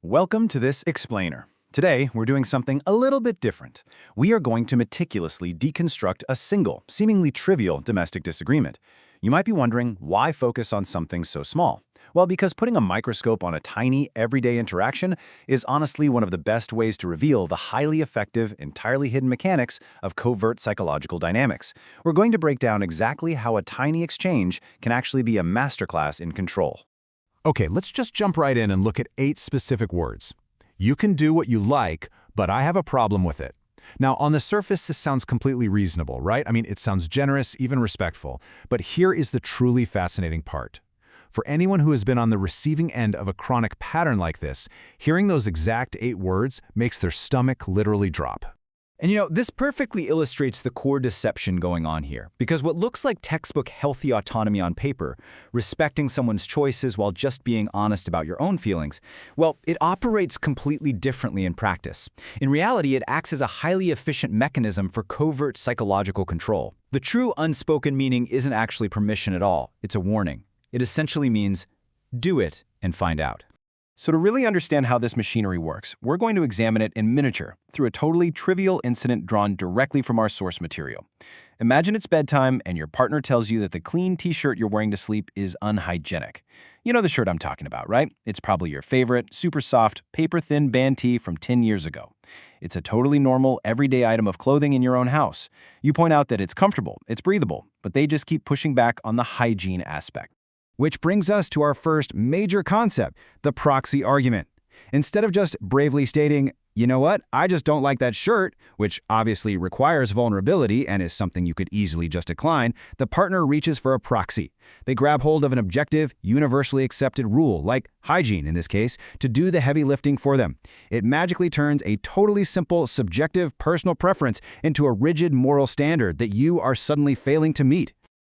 Welcome to this explainer. Today, we're doing something a little bit different. We are going to meticulously deconstruct a single, seemingly trivial domestic disagreement. You might be wondering, why focus on something so small? Well, because putting a microscope on a tiny, everyday interaction is honestly one of the best ways to reveal the highly effective, entirely hidden mechanics of covert psychological dynamics. We're going to break down exactly how a tiny exchange can actually be a masterclass in control. Okay, let's just jump right in and look at 8 specific words. You can do what you like, but I have a problem with it. Now, on the surface, this sounds completely reasonable, right? I mean, it sounds generous, even respectful. But here is the truly fascinating part. For anyone who has been on the receiving end of a chronic pattern like this, hearing those exact 8 words makes their stomach literally drop. And this perfectly illustrates the core deception going on here, because what looks like textbook healthy autonomy on paper, respecting someone's choices while just being honest about your own feelings, well, it operates completely differently in practice. In reality, it acts as a highly efficient mechanism for covert psychological control. The true unspoken meaning isn't actually permission at all, it's a warning. It essentially means, do it and find out. So to really understand how this machinery works, we're going to examine it in miniature through a totally trivial incident drawn directly from our source material. Imagine it's bedtime and your partner tells you that the clean t-shirt you're wearing to sleep is unhygienic. You know the shirt I'm talking about, right? It's probably your favorite, super soft, paper-thin band tee from 10 years ago. It's a totally normal, everyday item of clothing in your own house. You point out that it's comfortable, it's breathable, but they just keep pushing back on the hygiene aspect. Which brings us to our first major concept, the proxy argument. Instead of just bravely stating, you know what, I just don't like that shirt, which obviously requires vulnerability and is something you could easily just decline, the partner reaches for a proxy. They grab hold of an objective, universally accepted rule, like hygiene in this case, to do the heavy lifting for them. It magically turns a totally simple, subjective personal preference into a rigid moral standard that you are suddenly failing to meet.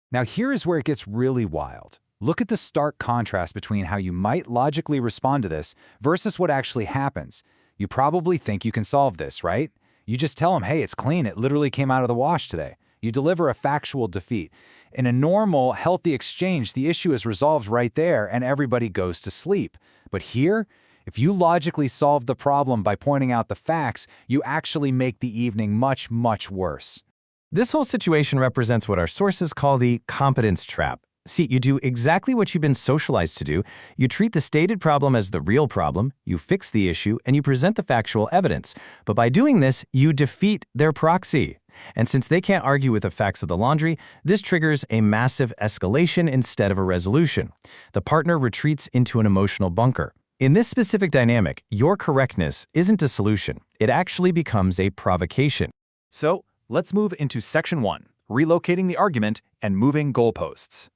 Now here is where it gets really wild. Look at the stark contrast between how you might logically respond to this versus what actually happens. You probably think you can solve this, right? You just tell them, hey, it's clean, it literally came out of the wash today. You deliver a factual defeat. In a normal, healthy exchange, the issue is resolved right there and everybody goes to sleep. But here, if you logically solve the problem by pointing out the facts, you actually make the evening much, much worse. This whole situation represents what our sources call the competence trap. See, you do exactly what you've been socialized to do. You treat the stated problem as the real problem, you fix the issue, and you present the factual evidence. But by doing this, you defeat their proxy. And since they can't argue with the facts of the laundry, this triggers a massive escalation instead of a resolution. The partner retreats into an emotional bunker. In this specific dynamic, your correctness isn't a solution. It actually becomes a provocation. So, let's move into Section 1, relocating the argument and moving goalposts.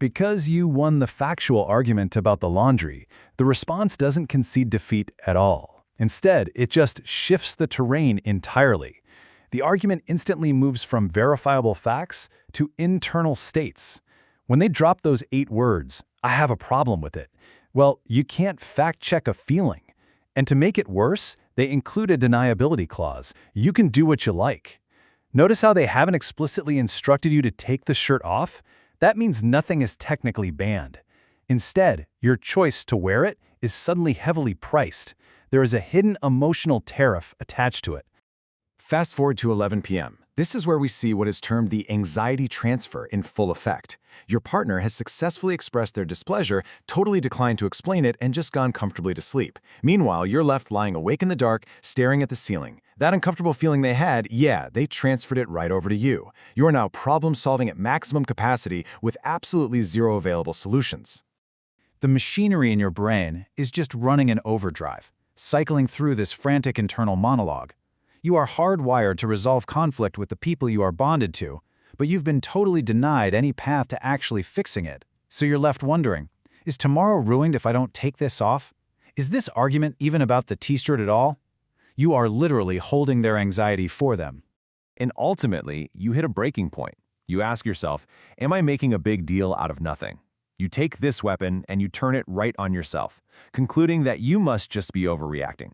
Because you won the factual argument about the laundry, the response doesn't concede defeat at all. Instead, it just shifts the terrain entirely. The argument instantly moves from verifiable facts to internal states. When they drop those 8 words, I have a problem with it, well, you can't fact-check a feeling. And to make it worse, they include a deniability clause. You can do what you like. Notice how they haven't explicitly instructed you to take the shirt off? That means nothing is technically banned. Instead, your choice to wear it is suddenly heavily priced. There is a hidden emotional tariff attached to it. Fast forward to 11 p.m. This is where we see what is termed the anxiety transfer in full effect. Your partner has successfully expressed their displeasure, totally declined to explain it, and just gone comfortably to sleep. Meanwhile, you're left lying awake in the dark, staring at the ceiling. That uncomfortable feeling they had, yeah, they transferred it right over to you. You are now problem-solving at maximum capacity with absolutely zero available solutions. The machinery in your brain is just running in overdrive, cycling through this frantic internal monologue. You are hardwired to resolve conflict with the people you are bonded to, but you've been totally denied any path to actually fixing it. So you're left wondering, is tomorrow ruined if I don't take this off? Is this argument even about the t-shirt at all? You are literally holding their anxiety for them. And ultimately, you hit a breaking point. You ask yourself, am I making a big deal out of nothing? You take this weapon and you turn it right on yourself, concluding that you must just be overreacting.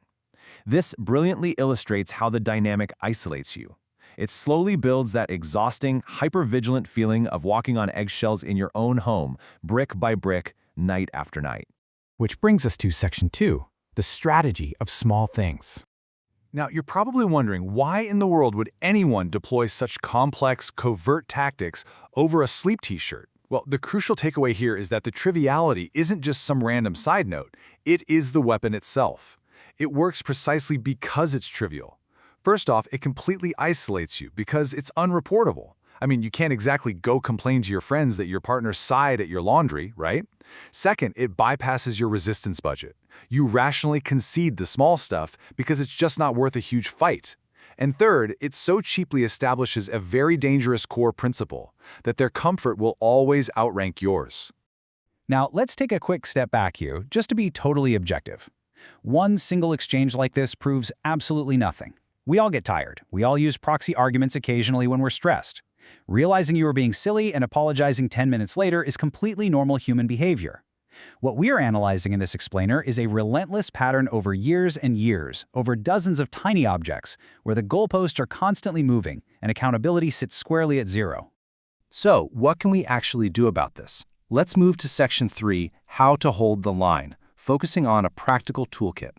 This brilliantly illustrates how the dynamic isolates you. It slowly builds that exhausting, hypervigilant feeling of walking on eggshells in your own home, brick by brick, night after night. Which brings us to Section 2, the strategy of small things. Now, you're probably wondering, why in the world would anyone deploy such complex, covert tactics over a sleep t-shirt? Well, the crucial takeaway here is that the triviality isn't just some random side note. It is the weapon itself. It works precisely because it's trivial. First off, it completely isolates you because it's unreportable. I mean, you can't exactly go complain to your friends that your partner sighed at your laundry, right? Second, it bypasses your resistance budget. You rationally concede the small stuff because it's just not worth a huge fight. And third, it so cheaply establishes a very dangerous core principle, that their comfort will always outrank yours. Now, let's take a quick step back here, just to be totally objective. One single exchange like this proves absolutely nothing. We all get tired. We all use proxy arguments occasionally when we're stressed. Realizing you were being silly and apologizing 10 minutes later is completely normal human behavior. What we're analyzing in this explainer is a relentless pattern over years and years, over dozens of tiny objects, where the goalposts are constantly moving and accountability sits squarely at zero. So, what can we actually do about this? Let's move to Section 3, How to Hold the Line, focusing on a practical toolkit.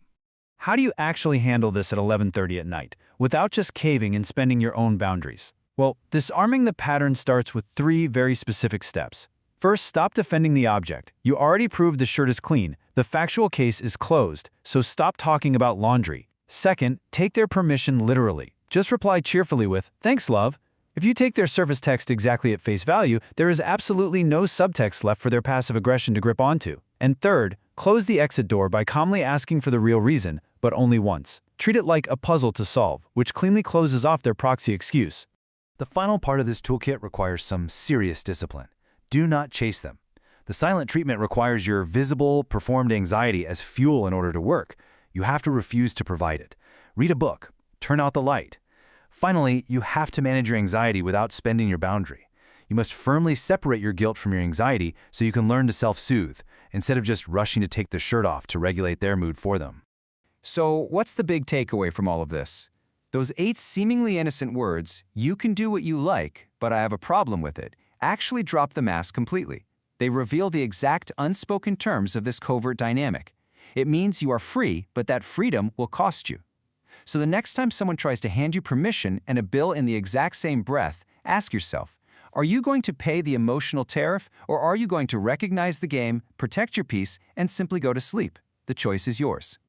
How do you actually handle this at 11:30 at night, without just caving and spending your own boundaries? Well, disarming the pattern starts with 3 very specific steps. First, stop defending the object. You already proved the shirt is clean. The factual case is closed, so stop talking about laundry. Second, take their permission literally. Just reply cheerfully with, "Thanks, love." If you take their surface text exactly at face value, there is absolutely no subtext left for their passive aggression to grip onto. And third, close the exit door by calmly asking for the real reason, but only once. Treat it like a puzzle to solve, which cleanly closes off their proxy excuse. The final part of this toolkit requires some serious discipline. Do not chase them. The silent treatment requires your visible, performed anxiety as fuel in order to work. You have to refuse to provide it. Read a book. Turn out the light. Finally, you have to manage your anxiety without spending your boundary. You must firmly separate your guilt from your anxiety so you can learn to self-soothe, instead of just rushing to take the shirt off to regulate their mood for them. So, what's the big takeaway from all of this? Those 8 seemingly innocent words, "You can do what you like, but I have a problem with it," actually drop the mask completely. They reveal the exact unspoken terms of this covert dynamic. It means you are free, but that freedom will cost you. So the next time someone tries to hand you permission and a bill in the exact same breath, ask yourself, are you going to pay the emotional tariff, or are you going to recognize the game, protect your peace, and simply go to sleep? The choice is yours.